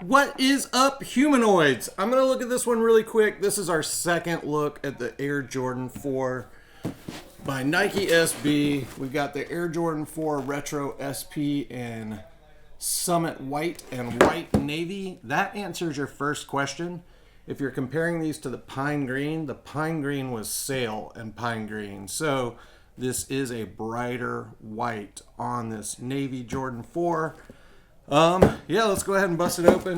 What is up, humanoids? I'm going to look at this one really quick. This is our second look at the Air Jordan 4 by Nike SB. We've got the Air Jordan 4 Retro SP in Summit White and White Navy. That answers your first question. If you're comparing these to the Pine Green was sail and Pine Green. So this is a brighter white on this Navy Jordan 4. Yeah, let's go ahead and bust it open.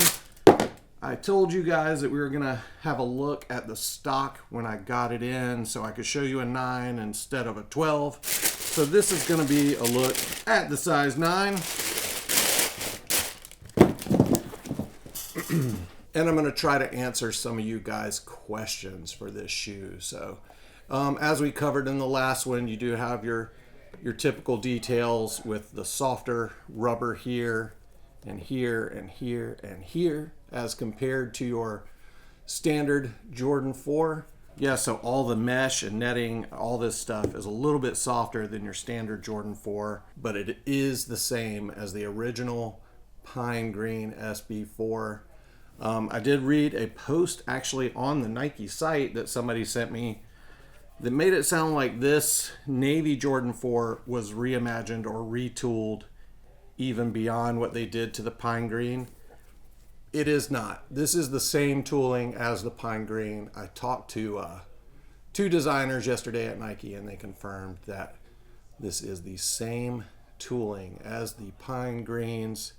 I told you guys that we were gonna have a look at the stock when I got it in so I could show you a 9 instead of a 12. So this is gonna be a look at the size 9. And I'm gonna try to answer some of you guys' questions for this shoe. So as we covered in the last one, you do have your typical details with the softer rubber here and here and here and here as compared to your standard Jordan 4. Yeah, so all the mesh and netting, all this stuff is a little bit softer than your standard Jordan 4, but it is the same as the original Pine Green SB4. I did read a post actually on the Nike site that somebody sent me that made it sound like this Navy Jordan 4 was reimagined or retooled even beyond what they did to the Pine Green. It is not. This is the same tooling as the Pine Green. I talked to two designers yesterday at Nike and they confirmed that this is the same tooling as the Pine Greens.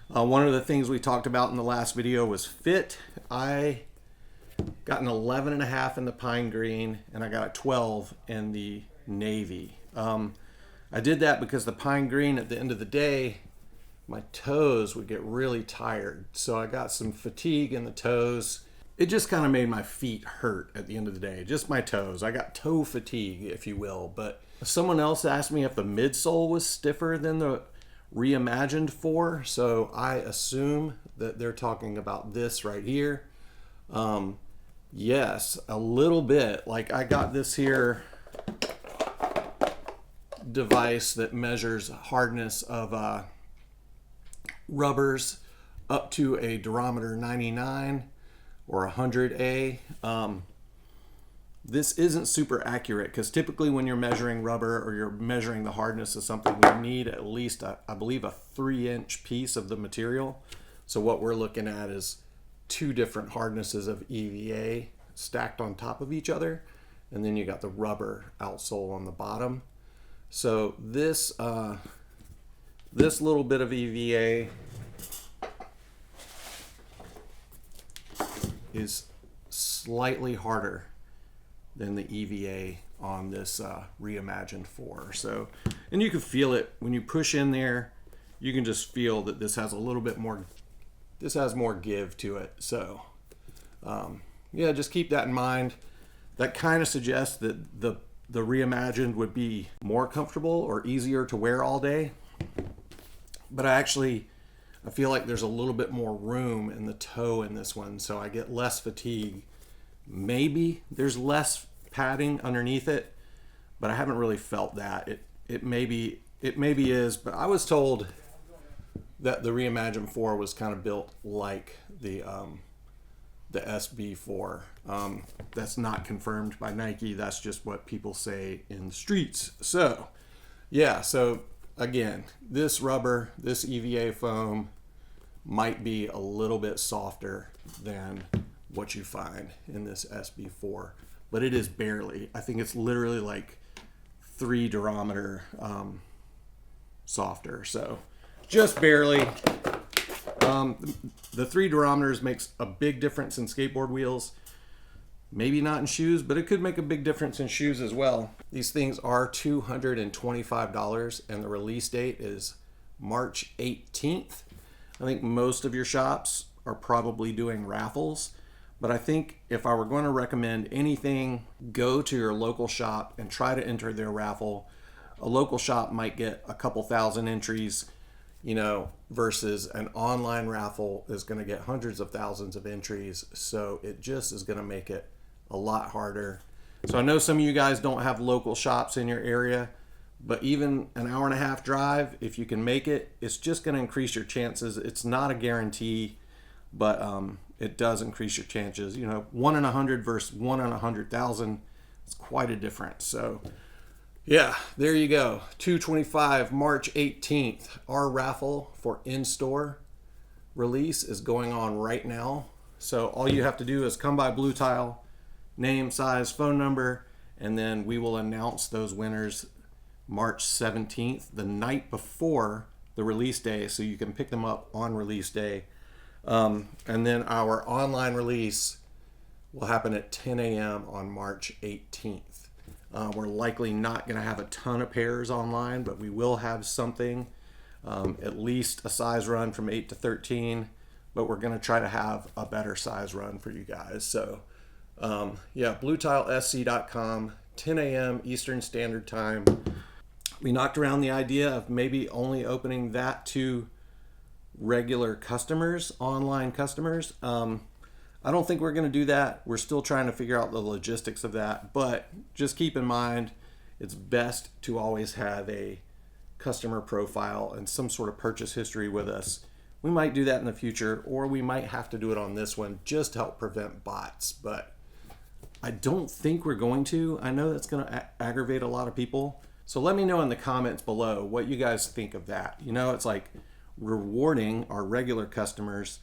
One of the things we talked about in the last video was fit. I got an 11.5 in the Pine Green and I got a 12 in the Navy. I did that because the Pine Green, at the end of the day, my toes would get really tired. So I got some fatigue in the toes. It just kind of made my feet hurt at the end of the day. Just my toes. I got toe fatigue, if you will. But someone else asked me if the midsole was stiffer than the reimagined 4. So I assume that they're talking about this right here. Yes, a little bit. Like I got this here device that measures hardness of rubbers up to a durometer 99 or 100A. This isn't super accurate because typically when you're measuring rubber or you're measuring the hardness of something, you need at least, I believe, a 3-inch piece of the material. So what we're looking at is two different hardnesses of EVA stacked on top of each other. And then you got the rubber outsole on the bottom. So this little bit of EVA is slightly harder than the EVA on this reimagined 4. So, and you can feel it when you push in there. You can just feel that this has a little bit more. This has more give to it. So, yeah, just keep that in mind. That kind of suggests that the reimagined would be more comfortable or easier to wear all day. But I feel like there's a little bit more room in the toe in this one, so I get less fatigue. Maybe there's less padding underneath it, but I haven't really felt that. It maybe is, but I was told that the reimagined 4 was kind of built like the SB4. That's not confirmed by Nike. That's just what people say in the streets. So, yeah. So again, this rubber, this EVA foam might be a little bit softer than what you find in this SB4, but it is barely. I think it's literally like 3 durometer softer. So just barely. The 3 durometers makes a big difference in skateboard wheels. Maybe not in shoes, but it could make a big difference in shoes as well. These things are $225 and the release date is March 18th. I think most of your shops are probably doing raffles, but I think if I were going to recommend anything, go to your local shop and try to enter their raffle. A local shop might get a couple thousand entries, versus an online raffle is going to get hundreds of thousands of entries. So it just is going to make it a lot harder. So I know some of you guys don't have local shops in your area, but even an hour and a half drive, if you can make it, it's just going to increase your chances. It's not a guarantee. but it does increase your chances. 1 in 100 versus 1 in 100,000. It's quite a difference. So yeah, there you go. 225 March 18th. Our raffle for in-store release is going on right now. So all you have to do is come by Bluetile, name, size, phone number, and then we will announce those winners March 17th, the night before the release day, so you can pick them up on release day. And then our online release will happen at 10 a.m. on March 18th. We're likely not going to have a ton of pairs online, but we will have something, at least a size run from 8 to 13, but we're going to try to have a better size run for you guys. So yeah, BlutileSC.com, 10 a.m. Eastern Standard Time. We knocked around the idea of maybe only opening that to regular customers, online customers. I don't think we're going to do that. We're still trying to figure out the logistics of that, but just keep in mind it's best to always have a customer profile and some sort of purchase history with us. We might do that in the future, or we might have to do it on this one just to help prevent bots, but I don't think we're going to. I know that's going to aggravate a lot of people. So let me know in the comments below what you guys think of that. It's like rewarding our regular customers,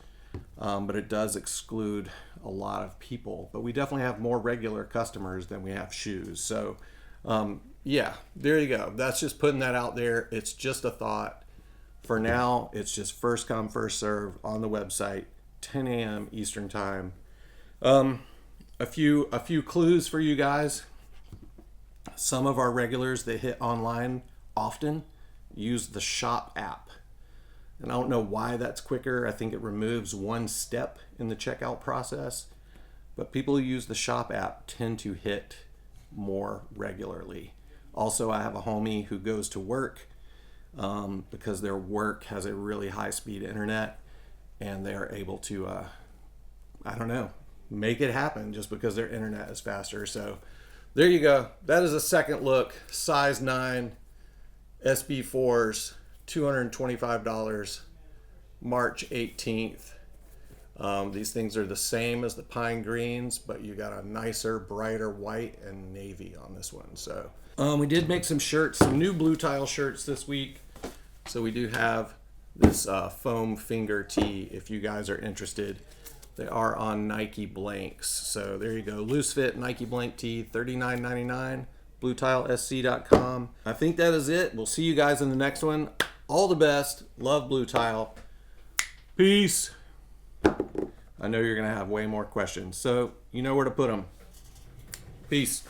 but it does exclude a lot of people. But we definitely have more regular customers than we have shoes. So yeah, there you go. That's just putting that out there. It's just a thought. For now, it's just first come, first serve on the website, 10 a.m. Eastern Time. A few clues for you guys. Some of our regulars that hit online often use the shop app. And I don't know why that's quicker. I think it removes one step in the checkout process. But people who use the shop app tend to hit more regularly. Also, I have a homie who goes to work because their work has a really high-speed internet, and they are able to, I don't know, make it happen just because their internet is faster. So there you go. That is a second look. Size 9 SB4s, $225, March 18th. These things are the same as the pine greens, but you got a nicer, brighter white and navy on this one. So we did make some shirts, some new Bluetile shirts this week. So we do have this foam finger tee if you guys are interested. They are on Nike blanks. So there you go. Loose fit Nike blank tee, $39.99. BlutileSC.com. I think that is it. We'll see you guys in the next one. All the best. Love Bluetile. Peace. I know you're going to have way more questions, so you know where to put them. Peace.